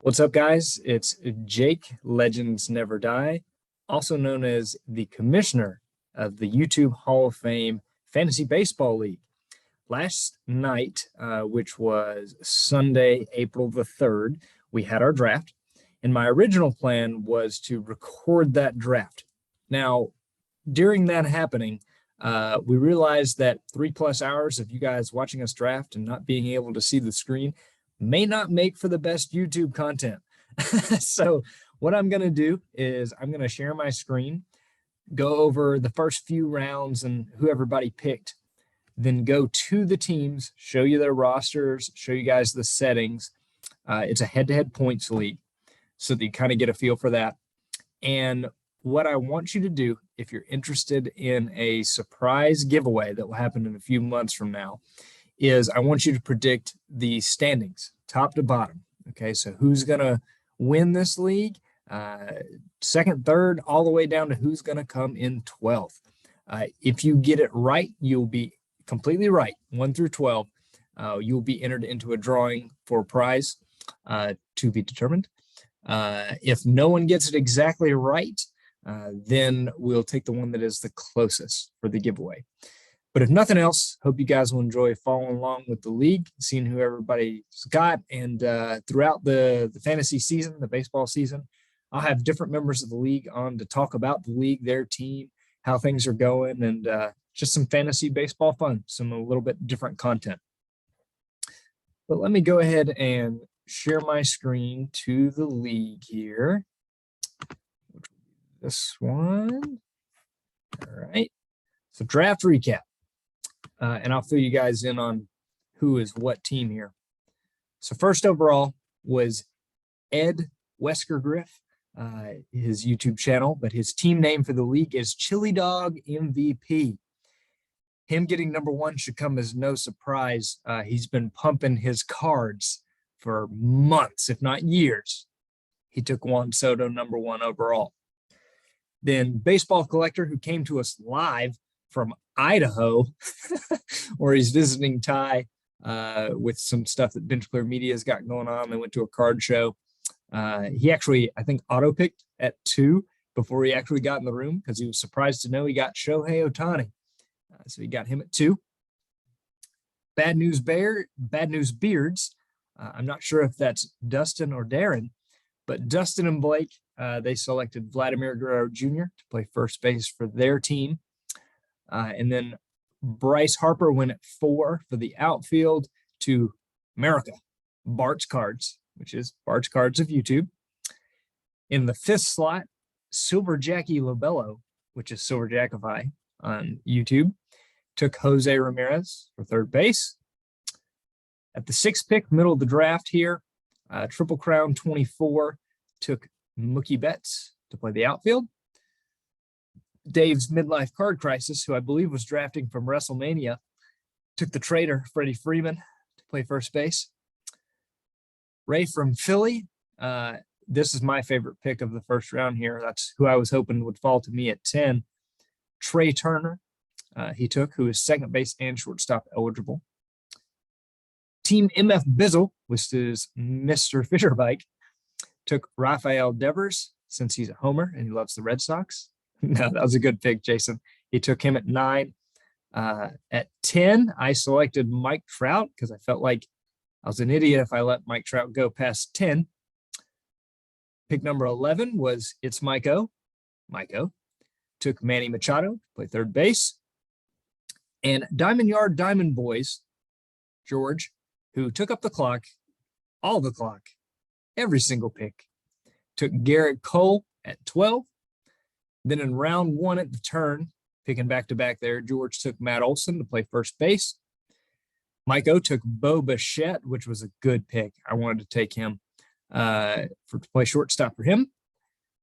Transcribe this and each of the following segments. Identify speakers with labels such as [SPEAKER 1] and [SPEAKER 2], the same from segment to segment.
[SPEAKER 1] What's up, guys? It's Jake, Legends Never Die, also known as the commissioner of the YouTube Hall of Fame Fantasy Baseball League. Last night, which was Sunday, April the 3rd, we had our draft, and my original plan was to record that draft. Now, during that happening, we realized that 3+ hours of you guys watching us draft and not being able to see the screen may not make for the best YouTube content. So what I'm going to do is I'm going to share my screen, go over the first few rounds and who everybody picked, then go to the teams, show you their rosters, show you guys the settings. It's a head-to-head points league, so that you kind of get a feel for that. And what I want you to do, if you're interested in a surprise giveaway that will happen in a few months from now, is I want you to predict the standings, top to bottom. Okay, so who's going to win this league, second, third, all the way down to who's going to come in 12th. If you get it right, you'll be completely right, 1 through 12. You'll be entered into a drawing for a prize to be determined. If no one gets it exactly right, then we'll take the one that is the closest for the giveaway. But if nothing else, hope you guys will enjoy following along with the league, seeing who everybody's got. And throughout the fantasy season, the baseball season, I'll have different members of the league on to talk about the league, their team, how things are going, and just some fantasy baseball fun, some a little bit different content. But let me go ahead and share my screen to the league here. This one. All right. So draft recap. And I'll fill you guys in on who is what team here. So first overall was Ed Weskergriff, his YouTube channel, but his team name for the league is Chili Dog MVP. Him getting number one should come as no surprise. He's been pumping his cards for months, if not years. He took Juan Soto number one overall. Then Baseball Collector, who came to us live from Idaho, where he's visiting Ty with some stuff that Bench Clear Media's got going on. They went to a card show. He actually, I think, auto-picked at 2 before he actually got in the room because he was surprised to know he got Shohei Ohtani. So he got him at 2. Bad News Beards. I'm not sure if that's Dustin or Darren, but Dustin and Blake, they selected Vladimir Guerrero Jr. to play first base for their team. And then Bryce Harper went at 4 for the outfield to America, Bart's Cards, which is Bart's Cards of YouTube. In the 5th slot, Silver Jackie Lobello, which is Silver Jackify on YouTube, took Jose Ramirez for third base. At the 6th pick, middle of the draft here, Triple Crown 24 took Mookie Betts to play the outfield. Dave's Midlife Card Crisis, who I believe was drafting from WrestleMania, took the trader, Freddie Freeman, to play first base. Ray from Philly, this is my favorite pick of the first round here. That's who I was hoping would fall to me at 10. Trey Turner, he took, who is second base and shortstop eligible. Team MF Bizzle, which is Mr. Fisherbike, took Rafael Devers, since he's a homer and he loves the Red Sox. No, that was a good pick, Jason. He took him at 9. At 10, I selected Mike Trout because I felt like I was an idiot if I let Mike Trout go past 10. Pick number 11 was It's Mike-O. Mike-O took Manny Machado to play third base. And Diamond Yard Diamond Boys, George, who took up the clock, all the clock, every single pick, took Garrett Cole at 12. Then in round 1 at the turn, picking back-to-back there, George took Matt Olson to play first base. Mike-O took Bo Bichette, which was a good pick. I wanted to take him to play shortstop for him.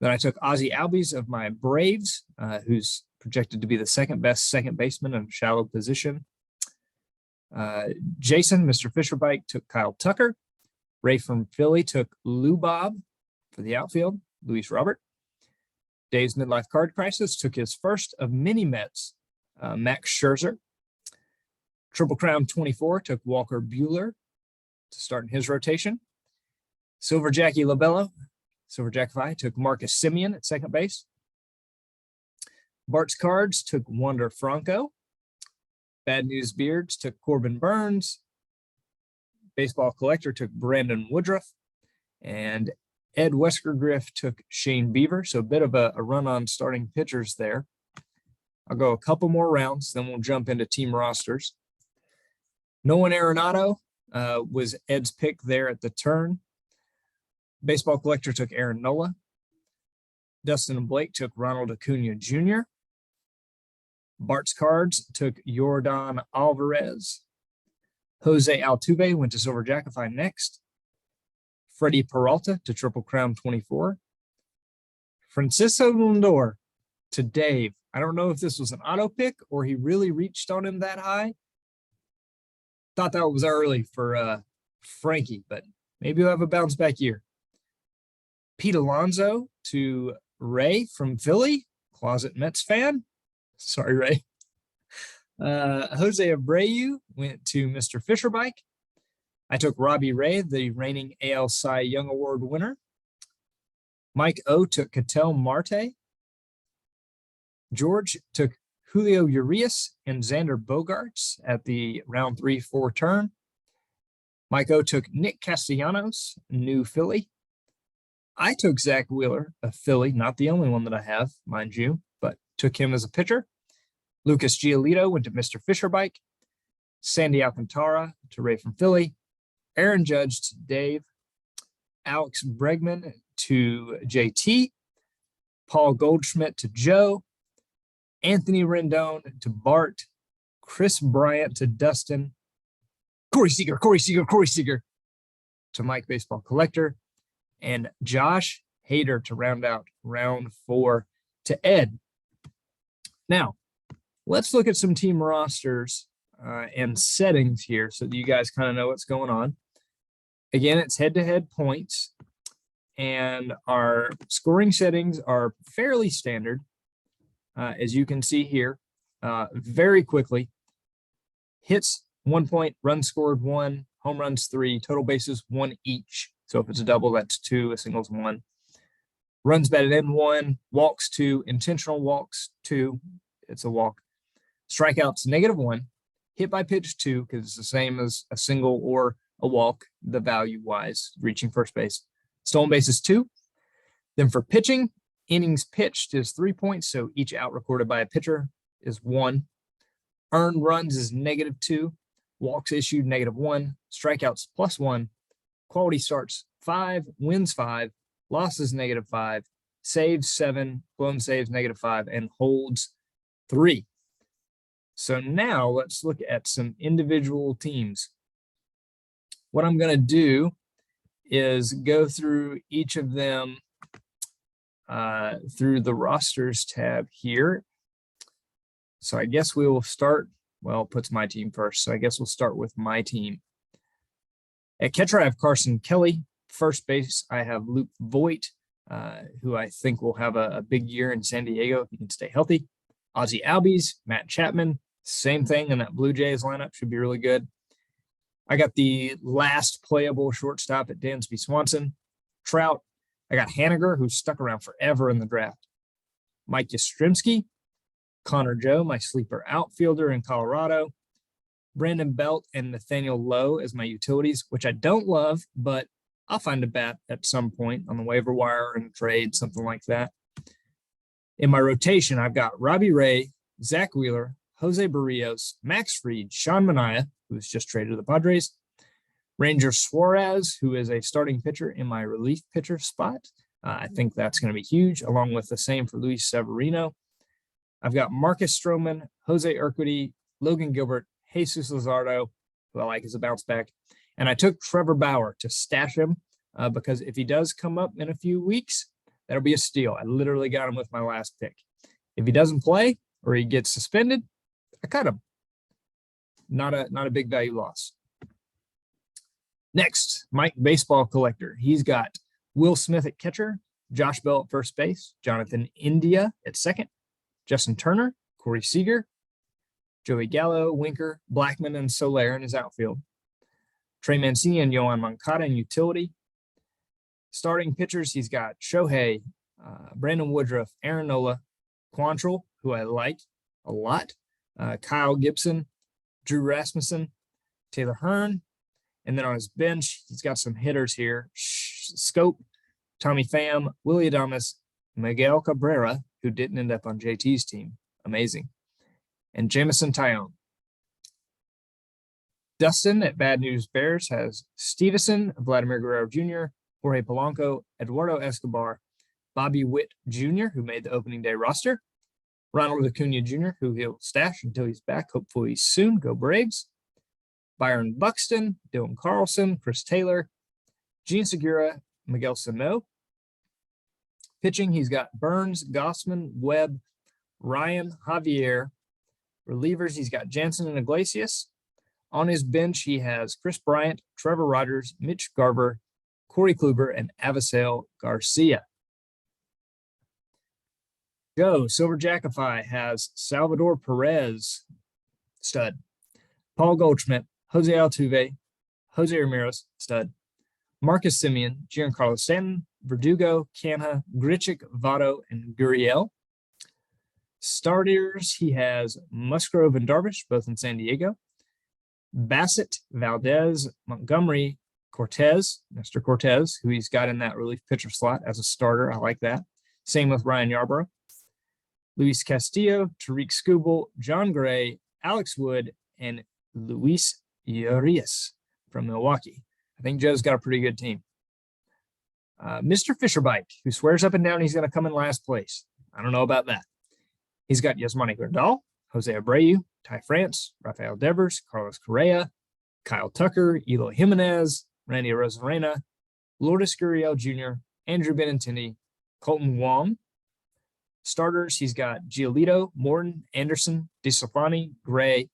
[SPEAKER 1] Then I took Ozzie Albies of my Braves, who's projected to be the second best second baseman in a shallow position. Jason, Mr. Fisherbike, took Kyle Tucker. Ray from Philly took Lou Bob for the outfield, Luis Robert. Dave's Midlife Card Crisis took his first of many Mets, Max Scherzer. Triple Crown 24 took Walker Buehler to start in his rotation. Silver Jackie Labello, Silver Jackify, took Marcus Simeon at second base. Bart's Cards took Wander Franco. Bad News Beards took Corbin Burns. Baseball Collector took Brandon Woodruff. And Ed Weskergriff took Shane Beaver. So a bit of a run on starting pitchers there. I'll go a couple more rounds, then we'll jump into team rosters. Nolan Arenado was Ed's pick there at the turn. Baseball Collector took Aaron Nola. Dustin and Blake took Ronald Acuna Jr. Bart's Cards took Yordan Alvarez. Jose Altuve went to Silver Jackify next. Freddie Peralta to Triple Crown 24. Francisco Lindor to Dave. I don't know if this was an auto pick or he really reached on him that high. Thought that was early for Frankie, but maybe he'll have a bounce back year. Pete Alonso to Ray from Philly, closet Mets fan. Sorry, Ray. Jose Abreu went to Mr. Fisherbike. I took Robbie Ray, the reigning AL Cy Young Award winner. Mike O took Ketel Marte. George took Julio Urias and Xander Bogaerts at the round 3-4 turn. Mike O took Nick Castellanos, new Philly. I took Zach Wheeler, a Philly, not the only one that I have, mind you, but took him as a pitcher. Lucas Giolito went to Mr. Fisherbike. Sandy Alcantara to Ray from Philly. Aaron Judge to Dave. Alex Bregman to JT. Paul Goldschmidt to Joe. Anthony Rendon to Bart. Chris Bryant to Dustin. Corey Seager to Mike Baseball Collector. And Josh Hader to round out round 4 to Ed. Now, let's look at some team rosters and settings here so that you guys kind of know what's going on. Again, it's head-to-head points, and our scoring settings are fairly standard, as you can see here, very quickly. Hits, 1 point, runs scored 1, home runs 3, total bases 1 each. So if it's a double, that's 2, a single's 1. Runs batted in 1, walks 2, intentional walks 2, it's a walk. Strikeouts -1, hit by pitch 2, because it's the same as a single or a walk, the value-wise, reaching first base. Stolen bases 2. Then for pitching, innings pitched is 3 points, so each out recorded by a pitcher is 1. Earned runs is -2. Walks issued -1. Strikeouts +1. Quality starts 5, wins 5, losses -5, saves 7, blown saves -5, and holds 3. So now let's look at some individual teams. What I'm going to do is go through each of them through the rosters tab here. So I guess we will start, well, it puts my team first. So I guess we'll start with my team. At catcher, I have Carson Kelly. First base, I have Luke Voigt, who I think will have a big year in San Diego if he can stay healthy. Ozzie Albies, Matt Chapman, same thing in that Blue Jays lineup, should be really good. I got the last playable shortstop at Dansby Swanson. Trout. I got Haniger, who's stuck around forever in the draft. Mike Yastrzemski. Connor Joe, my sleeper outfielder in Colorado. Brandon Belt and Nathaniel Lowe as my utilities, which I don't love, but I'll find a bat at some point on the waiver wire and trade, something like that. In my rotation, I've got Robbie Ray, Zach Wheeler, Jose Barrios, Max Fried, Sean Manaea, who was just traded to the Padres, Ranger Suarez, who is a starting pitcher in my relief pitcher spot. I think that's going to be huge, along with the same for Luis Severino. I've got Marcus Stroman, Jose Urquidy, Logan Gilbert, Jesus Luzardo, who I like as a bounce back. And I took Trevor Bauer to stash him because if he does come up in a few weeks, that'll be a steal. I literally got him with my last pick. If he doesn't play or he gets suspended, I cut him. Not a big value loss. Next, Mike Baseball Collector. He's got Will Smith at catcher, Josh Bell at first base, Jonathan India at second, Justin Turner, Corey Seager, Joey Gallo, Winker, Blackman, and Soler in his outfield. Trey Mancini and Yohan Moncada in utility. Starting pitchers, he's got Shohei, Brandon Woodruff, Aaron Nola, Quantrill, who I like a lot, Kyle Gibson, Drew Rasmussen, Taylor Hearn. And then on his bench, he's got some hitters here. Scope, Tommy Pham, Willie Adames, Miguel Cabrera, who didn't end up on JT's team. Amazing. And Jamison Tyone. Dustin at Bad News Bears has Stevenson, Vladimir Guerrero Jr., Jorge Polanco, Eduardo Escobar, Bobby Witt Jr., who made the opening day roster, Ronald Acuna Jr., who he'll stash until he's back, hopefully soon. Go Braves. Byron Buxton, Dylan Carlson, Chris Taylor, Gene Segura, Miguel Sano. Pitching, he's got Burns, Gossman, Webb, Ryan, Javier. Relievers, he's got Jansen and Iglesias. On his bench, he has Chris Bryant, Trevor Rogers, Mitch Garver, Corey Kluber, and Avisail Garcia. Joe Silver Jackify has Salvador Perez, stud, Paul Goldschmidt, Jose Altuve, Jose Ramirez, stud, Marcus Semien, Giancarlo Stanton, Verdugo, Canha, Grichuk, Votto, and Gurriel. Starters, he has Musgrove and Darvish, both in San Diego. Bassett, Valdez, Montgomery, Cortez, Mr. Cortez, who he's got in that relief pitcher slot as a starter. I like that. Same with Ryan Yarbrough. Luis Castillo, Tariq Skubal, John Gray, Alex Wood, and Luis Urias from Milwaukee. I think Joe's got a pretty good team. Mr. Fisherbike, who swears up and down he's going to come in last place. I don't know about that. He's got Yasmani Grandal, Jose Abreu, Ty France, Rafael Devers, Carlos Correa, Kyle Tucker, Eloy Jimenez, Randy Arozarena, Lourdes Gurriel Jr., Andrew Benintendi, Colton Wong. Starters, he's got Giolito, Morton, Anderson, DeSclafani, Gray,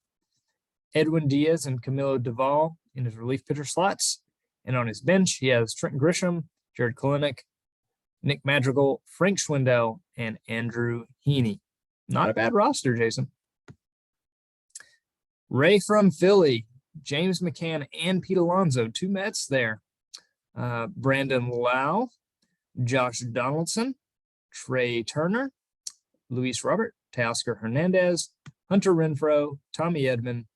[SPEAKER 1] Edwin Diaz, and Camilo Doval in his relief pitcher slots. And on his bench, he has Trent Grisham, Jared Kelenic, Nick Madrigal, Frank Schwindel, and Andrew Heaney. Not a bad roster, Jason. Ray from Philly, James McCann, and Pete Alonso, 2 Mets there. Brandon Lau, Josh Donaldson, Trey Turner, Luis Robert, Teoscar Hernandez, Hunter Renfroe, Tommy Edman,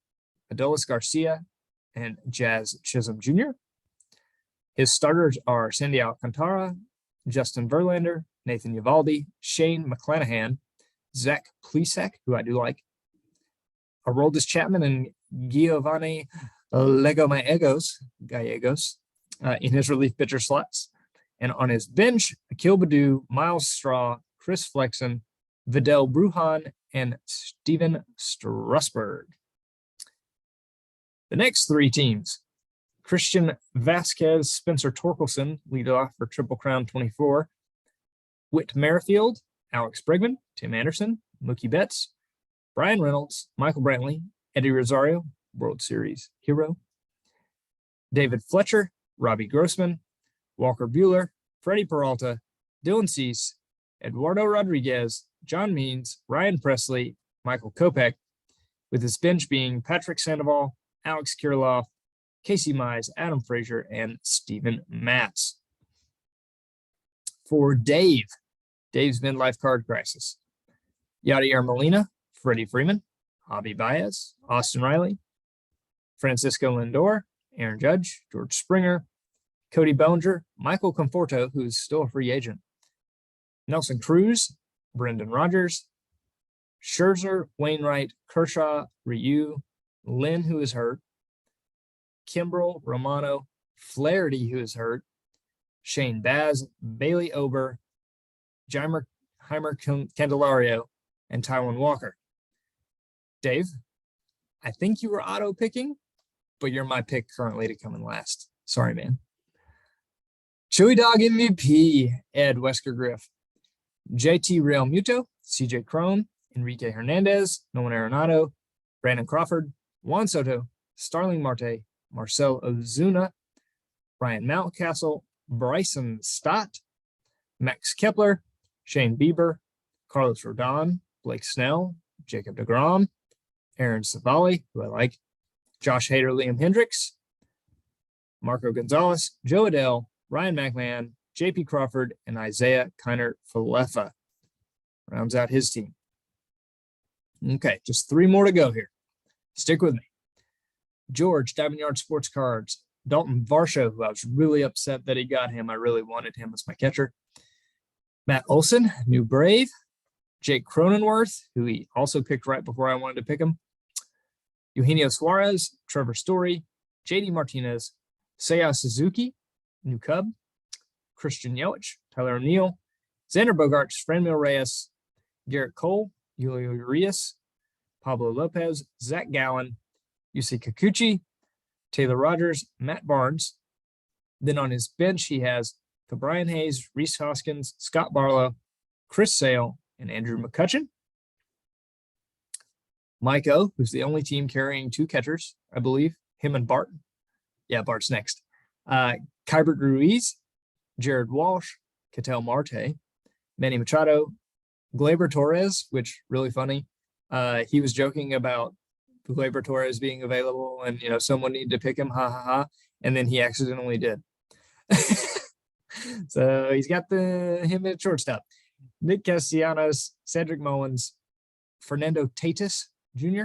[SPEAKER 1] Adolis Garcia, and Jazz Chisholm Jr. His starters are Sandy Alcantara, Justin Verlander, Nathan Eovaldi, Shane McClanahan, Zach Plesac, who I do like, Aroldis Chapman, and Giovanni Gallegos in his relief pitcher slots. And on his bench, Akil Baddoo, Miles Straw, Chris Flexen, Vidal Brujan, and Steven Strasburg. The next 3 teams, Christian Vasquez, Spencer Torkelson, lead off for Triple Crown 24, Whit Merrifield, Alex Bregman, Tim Anderson, Mookie Betts, Brian Reynolds, Michael Brantley, Eddie Rosario, World Series hero, David Fletcher, Robbie Grossman, Walker Buehler, Freddie Peralta, Dylan Cease, Eduardo Rodriguez, John Means, Ryan Presley, Michael Kopech, with his bench being Patrick Sandoval, Alex Kirilloff, Casey Mize, Adam Frazier, and Steven Matz. For Dave's midlife card crisis, Yadier Molina, Freddie Freeman, Javi Baez, Austin Riley, Francisco Lindor, Aaron Judge, George Springer, Cody Bellinger, Michael Conforto, who's still a free agent, Nelson Cruz, Brendan Rodgers, Scherzer, Wainwright, Kershaw, Ryu, Lynn, who is hurt, Kimbrel, Romano, Flaherty, who is hurt, Shane Baz, Bailey Ober, Heimer Candelario, and Taiwan Walker. Dave, I think you were auto picking, but you're my pick currently to come in last. Sorry, man. Chewy Dog MVP, Ed Wesker Griff, JT Real Muto, CJ Cron, Enrique Hernandez, Nolan Arenado, Brandon Crawford, Juan Soto, Starling Marte, Marcel Ozuna, Ryan Mountcastle, Bryson Stott, Max Kepler, Shane Bieber, Carlos Rodon, Blake Snell, Jacob deGrom, Aaron Savali, who I like, Josh Hader, Liam Hendricks, Marco Gonzalez, Joe Adele, Ryan McMahon, J.P. Crawford, and Isaiah Kiner-Falefa. Rounds out his team. Okay, just 3 more to go here. Stick with me. George, Diamond Yard Sports Cards. Dalton Varsho, who I was really upset that he got him. I really wanted him as my catcher. Matt Olson, New Brave. Jake Cronenworth, who he also picked right before I wanted to pick him. Eugenio Suarez, Trevor Story, JD Martinez, Seiya Suzuki, New Cub. Christian Yelich, Tyler O'Neill, Xander Bogaerts, Franmil Reyes, Garrett Cole, Julio Urias, Pablo Lopez, Zach Gallen, Yusei Kikuchi, Taylor Rogers, Matt Barnes. Then on his bench, he has Brian Hayes, Reese Hoskins, Scott Barlow, Chris Sale, and Andrew McCutcheon. Mike O, who's the only team carrying 2 catchers, I believe. Him and Bart. Yeah, Bart's next. Kybert Ruiz, Jared Walsh, Ketel Marte, Manny Machado, Gleyber Torres, which really funny. He was joking about Gleyber Torres being available and, someone needed to pick him, ha ha ha. And then he accidentally did. So he's got him at shortstop. Nick Castellanos, Cedric Mullins, Fernando Tatis Jr.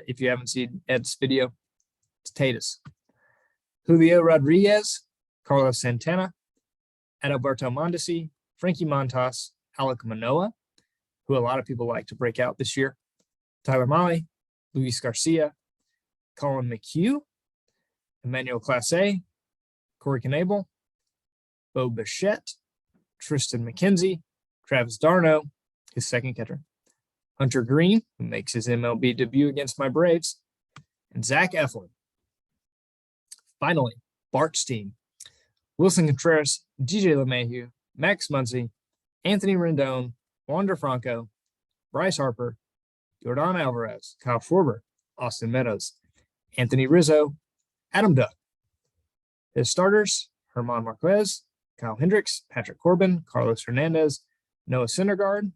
[SPEAKER 1] If you haven't seen Ed's video, it's Tatis. Julio Rodriguez, Carlos Santana, Adalberto Mondesi, Frankie Montas, Alek Manoah, who a lot of people like to break out this year, Tyler Mahle, Luis Garcia, Colin McHugh, Emmanuel Clase, Corey Knebel, Bo Bichette, Tristan McKenzie, Travis d'Arnaud, his second catcher, Hunter Green, who makes his MLB debut against my Braves, and Zach Eflin. Finally, Bart's team. Wilson Contreras, DJ LeMahieu, Max Muncy, Anthony Rendon, Wander Franco, Bryce Harper, Jordan Alvarez, Kyle Schwarber, Austin Meadows, Anthony Rizzo, Adam Duck. His starters, Herman Marquez, Kyle Hendricks, Patrick Corbin, Carlos Hernandez, Noah Syndergaard,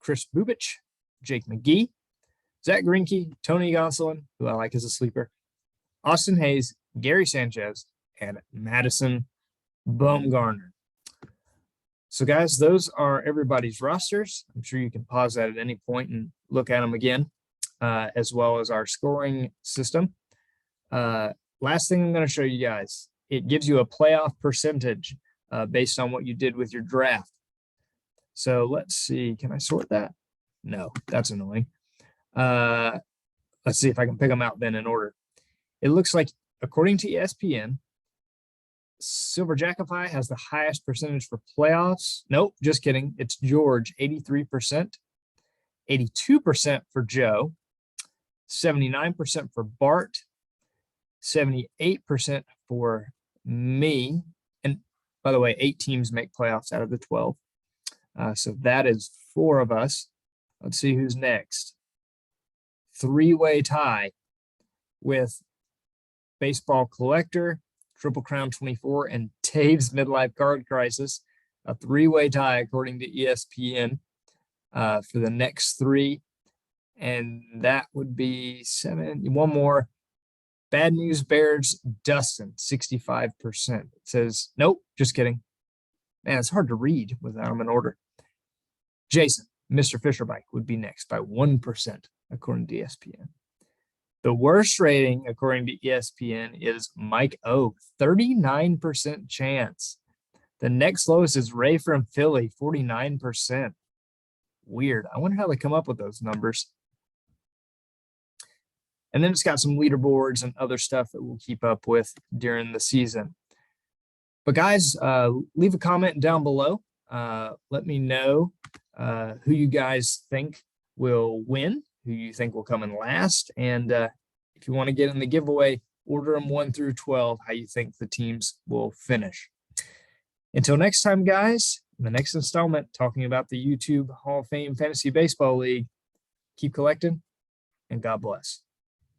[SPEAKER 1] Chris Bubich, Jake McGee, Zach Greinke, Tony Gonsolin, who I like as a sleeper, Austin Hayes, Gary Sanchez, and Madison Bumgarner. So, guys, those are everybody's rosters. I'm sure you can pause that at any point and look at them again, as well as our scoring system. Last thing I'm going to show you guys, it gives you a playoff percentage based on what you did with your draft. So let's see. Can I sort that? No, that's annoying. Let's see if I can pick them out then in order. It looks like, according to ESPN, Silver Jackify has the highest percentage for playoffs. Nope, just kidding. It's George, 83%, 82% for Joe, 79% for Bart, 78% for me. And by the way, 8 teams make playoffs out of the 12. So that is 4 of us. Let's see who's next. 3-way tie with Baseball Collector, Triple Crown 24, and Taves Midlife Card Crisis. A 3-way tie according to ESPN for the next 3. And that would be 7. One more. Bad News Bears, Dustin, 65%. It says, nope, just kidding. Man, it's hard to read without them in order. Jason, Mr. Fisherbike, would be next by 1%, according to ESPN. The worst rating, according to ESPN, is Mike O, 39% chance. The next lowest is Ray from Philly, 49%. Weird. I wonder how they come up with those numbers. And then it's got some leaderboards and other stuff that we'll keep up with during the season. But guys, leave a comment down below. Let me know who you guys think will win, who you think will come in last. And if you want to get in the giveaway, order them 1 through 12, how you think the teams will finish. Until next time, guys, in the next installment, talking about the YouTube Hall of Fame Fantasy Baseball League, keep collecting and God bless.